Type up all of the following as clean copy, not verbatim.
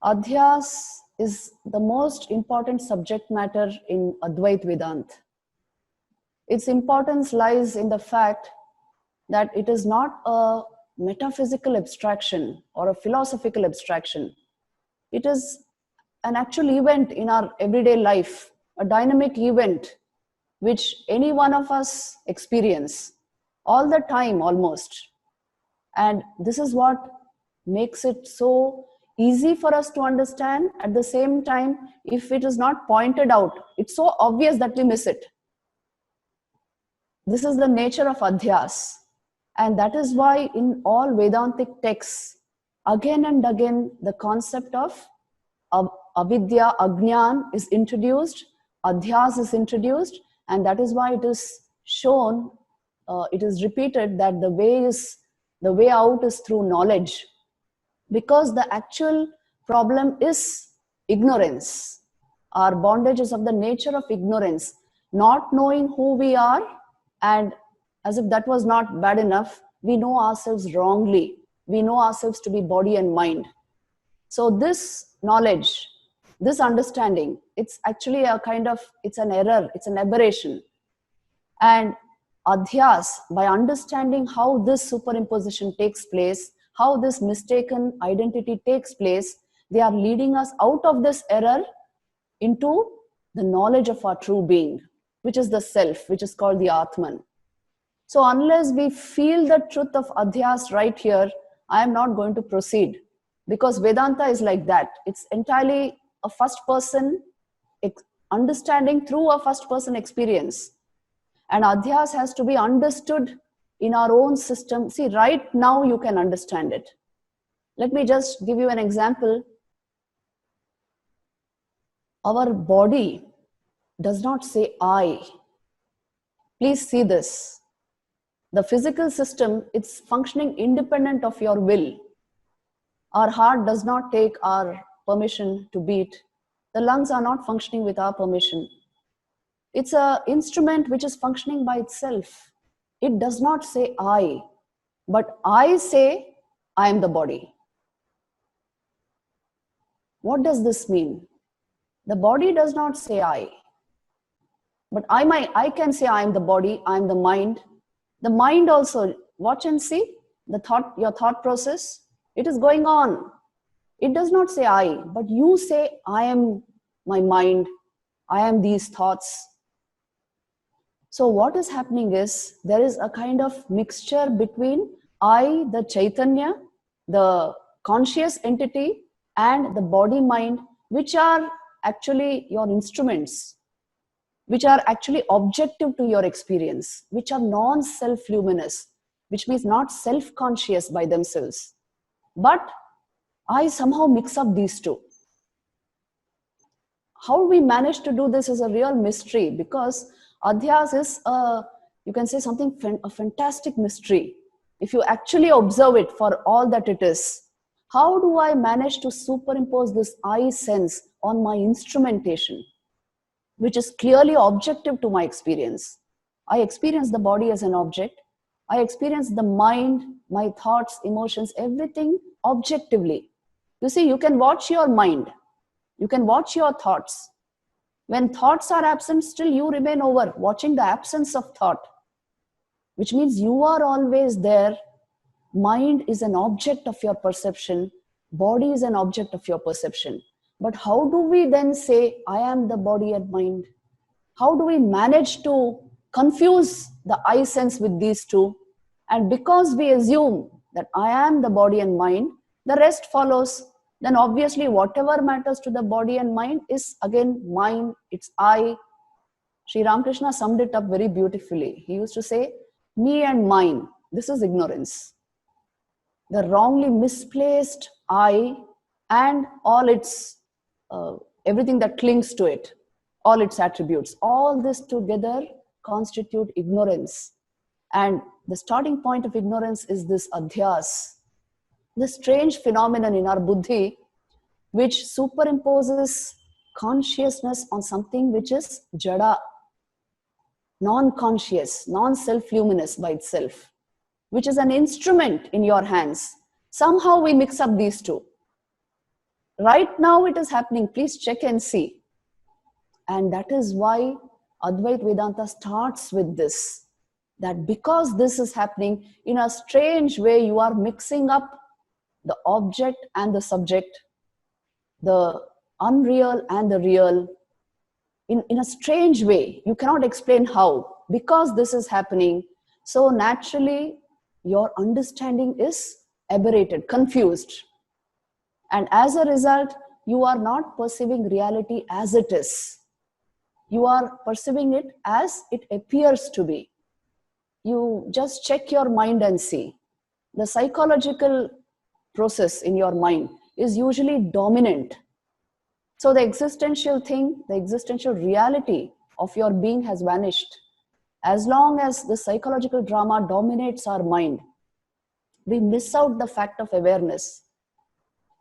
Adhyas is the most important subject matter in Advait Vedanta. Its importance lies in the fact that it is not a metaphysical abstraction or a philosophical abstraction. It is an actual event in our everyday life, a dynamic event which any one of us experience all the time almost. And this is what makes it so easy for us to understand. At the same time, if it is not pointed out, it's so obvious that we miss it. This is the nature of Adhyas. And that is why in all Vedantic texts, again and again, the concept of avidya, ajnan is introduced, Adhyas is introduced, and that is why it is shown, it is repeated that the way out is through knowledge. Because the actual problem is ignorance. Our bondage is of the nature of ignorance, not knowing who we are, and as if that was not bad enough, we know ourselves wrongly. We know ourselves to be body and mind. So this knowledge, this understanding, it's actually a kind of, it's an error, it's an aberration. And Adhyas, by understanding how this superimposition takes place, how this mistaken identity takes place, they are leading us out of this error into the knowledge of our true being, which is the self, which is called the Atman. So unless we feel the truth of Adhyas right here, I am not going to proceed, because Vedanta is like that. It's entirely a first person understanding through a first person experience. And Adhyas has to be understood in our own system. See, right now you can understand it. Let me just give you an example. Our body does not say I. Please see this. The physical system, it's functioning independent of your will. Our heart does not take our permission to beat. The lungs are not functioning with our permission. It's an instrument which is functioning by itself. It does not say I, but I say I am the body. What does this mean? The body does not say I, but I can say I am the body, I am the mind. The mind also, watch and see your thought process. It is going on. It does not say I, but you say I am my mind, I am these thoughts. So what is happening is there is a kind of mixture between I, the Chaitanya, the conscious entity, and the body mind, which are actually your instruments, which are actually objective to your experience, which are non-self-luminous, which means not self-conscious by themselves. But I somehow mix up these two. How we manage to do this is a real mystery, because Adhyas is, you can say something, a fantastic mystery. If you actually observe it for all that it is, how do I manage to superimpose this I sense on my instrumentation, which is clearly objective to my experience? I experience the body as an object. I experience the mind, my thoughts, emotions, everything objectively. You see, you can watch your mind. You can watch your thoughts. When thoughts are absent, still you remain over, watching the absence of thought, which means you are always there. Mind is an object of your perception. Body is an object of your perception. But how do we then say, I am the body and mind? How do we manage to confuse the I sense with these two? And because we assume that I am the body and mind, the rest follows. Then obviously whatever matters to the body and mind is again mine, it's I. Sri Ramakrishna summed it up very beautifully. He used to say, me and mine, this is ignorance. The wrongly misplaced I and all its, everything that clings to it, all its attributes, all this together constitute ignorance. And the starting point of ignorance is this Adhyas, this strange phenomenon in our buddhi, which superimposes consciousness on something which is jada, non-conscious, non-self-luminous by itself, which is an instrument in your hands. Somehow we mix up these two. Right now it is happening. Please check and see. And that is why Advaita Vedanta starts with this, that because this is happening in a strange way, you are mixing up the object and the subject, the unreal and the real, in a strange way. You cannot explain how. Because this is happening, so naturally your understanding is aberrated, confused. And as a result, you are not perceiving reality as it is. You are perceiving it as it appears to be. You just check your mind and see. The psychological process in your mind is usually dominant. So the existential thing, the existential reality of your being has vanished. As long as the psychological drama dominates our mind, we miss out the fact of awareness.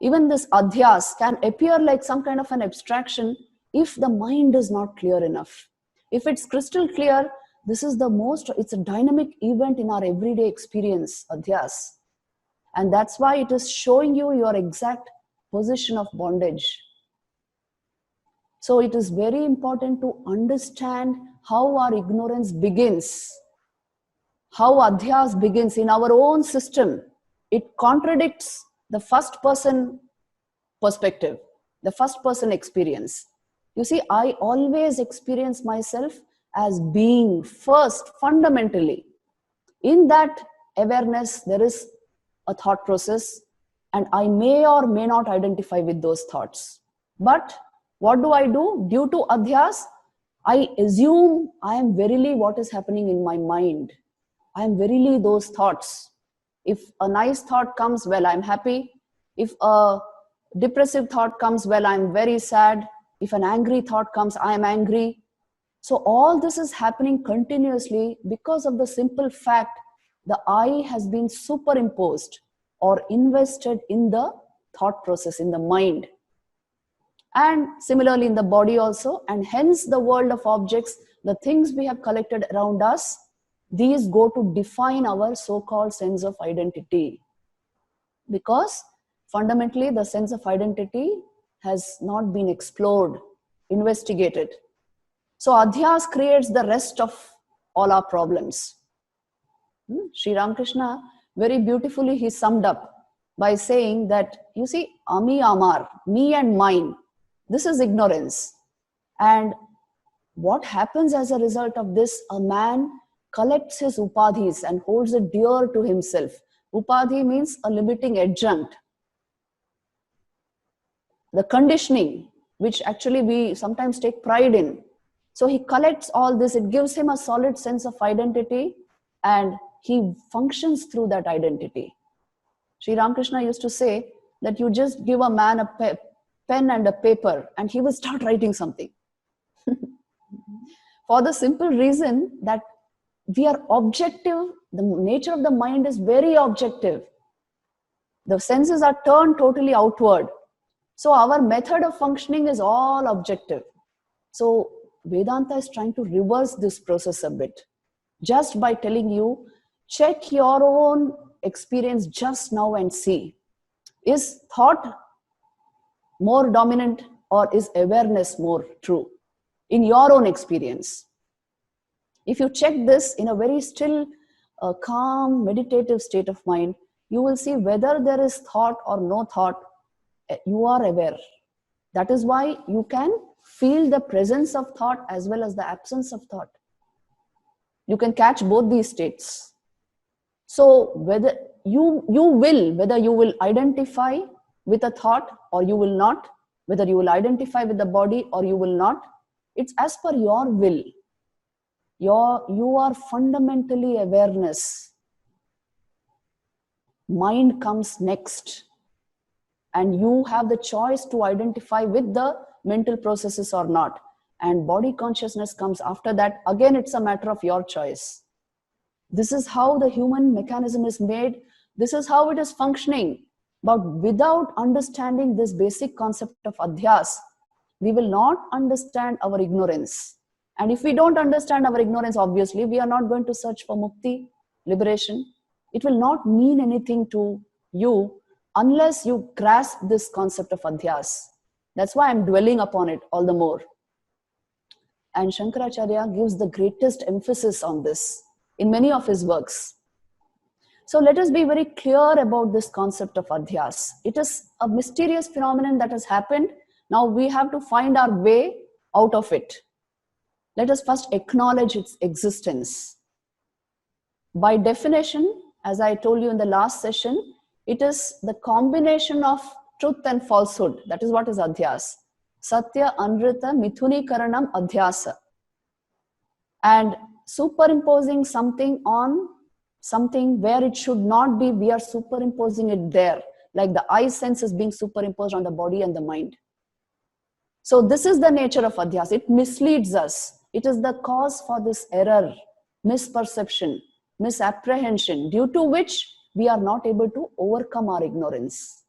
Even this adhyas can appear like some kind of an abstraction if the mind is not clear enough. If it's crystal clear, this is it's a dynamic event in our everyday experience, adhyas. And that's why it is showing you your exact position of bondage. So it is very important to understand how our ignorance begins, how adhyas begins in our own system. It contradicts the first person perspective, the first person experience. You see, I always experience myself as being first, fundamentally. In that awareness, there is a thought process, and I may or may not identify with those thoughts. But what do? Due to adhyas, I assume I am verily what is happening in my mind. I am verily those thoughts. If a nice thought comes, well, I'm happy. If a depressive thought comes, well, I'm very sad. If an angry thought comes, I am angry. So all this is happening continuously because of the simple fact the I has been superimposed or invested in the thought process, in the mind. And similarly in the body also. And hence the world of objects, the things we have collected around us, these go to define our so-called sense of identity. Because fundamentally the sense of identity has not been explored, investigated. So adhyas creates the rest of all our problems. Sri Ramakrishna very beautifully he summed up by saying that, you see, ami amar, me and mine, this is ignorance. And what happens as a result of this? A man collects his upadhis and holds it dear to himself. Upadhi means a limiting adjunct. The conditioning, which actually we sometimes take pride in. So he collects all this, it gives him a solid sense of identity, and he functions through that identity. Sri Ramakrishna used to say that you just give a man a pen and a paper and he will start writing something. For the simple reason that we are objective, the nature of the mind is very objective. The senses are turned totally outward. So our method of functioning is all objective. So Vedanta is trying to reverse this process a bit. Just by telling you, check your own experience just now and see. Is thought more dominant or is awareness more true in your own experience? If you check this in a very still, calm, meditative state of mind, you will see whether there is thought or no thought, you are aware. That is why you can feel the presence of thought as well as the absence of thought. You can catch both these states. So whether you will identify with a thought or you will not, whether you will identify with the body or you will not, it's as per your will. You are fundamentally awareness. Mind comes next. And you have the choice to identify with the mental processes or not. And body consciousness comes after that. Again, it's a matter of your choice. This is how the human mechanism is made. This is how it is functioning. But without understanding this basic concept of adhyas, we will not understand our ignorance. And if we don't understand our ignorance, obviously, we are not going to search for mukti, liberation. It will not mean anything to you unless you grasp this concept of adhyas. That's why I'm dwelling upon it all the more. And Shankaracharya gives the greatest emphasis on this in many of his works. So let us be very clear about this concept of adhyas. It is a mysterious phenomenon that has happened. Now we have to find our way out of it. Let us first acknowledge its existence. By definition, as I told you in the last session, it is the combination of truth and falsehood. That is what is adhyas. Satya, Anrita, Mithunikaranam, Adhyasa. And superimposing something on something where it should not be, we are superimposing it there. Like the eye sense is being superimposed on the body and the mind. So this is the nature of adhyas. It misleads us. It is the cause for this error, misperception, misapprehension, due to which we are not able to overcome our ignorance.